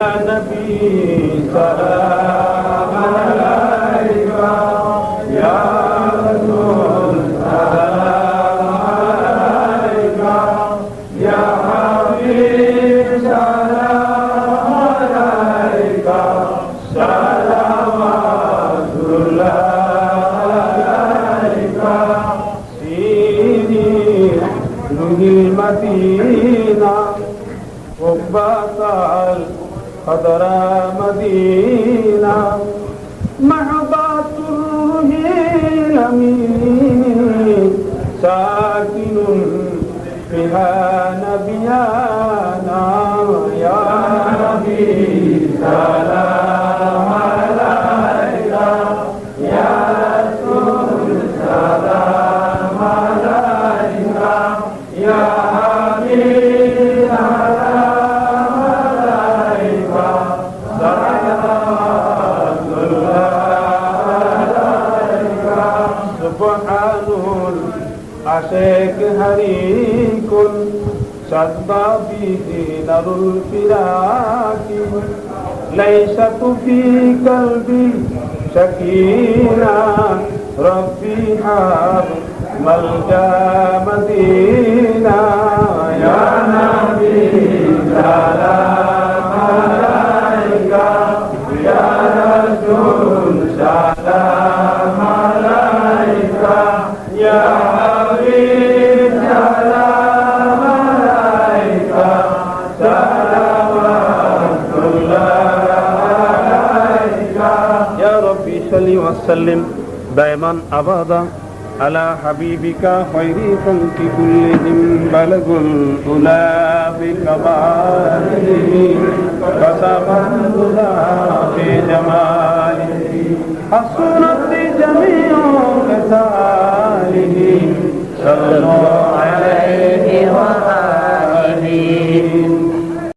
نبي سلام عليك يا رسول سلام عليك يا حبيب سلام عليك صلوات الله عليك سيدي نور المدينة قبة القدر مدينة محبة الروح الأمين ساكن فيها نبينا يا نبي سلام عليك يا رسول سلام عليك يا حبيب عشاك هريك شد به نار الفراق ليست في قلبي سكينة ربي حاب ملجأ مدينة يا نبي سلام عليك يا رسول سلام عليك يا حبيب سلام عليك صلوات الله عليك يا ربي صل وسلم دائما أبدا على حبيبك خير خلق كلهم بلغ الأولى بكماله كسب الهدى بجماله حسنت جميع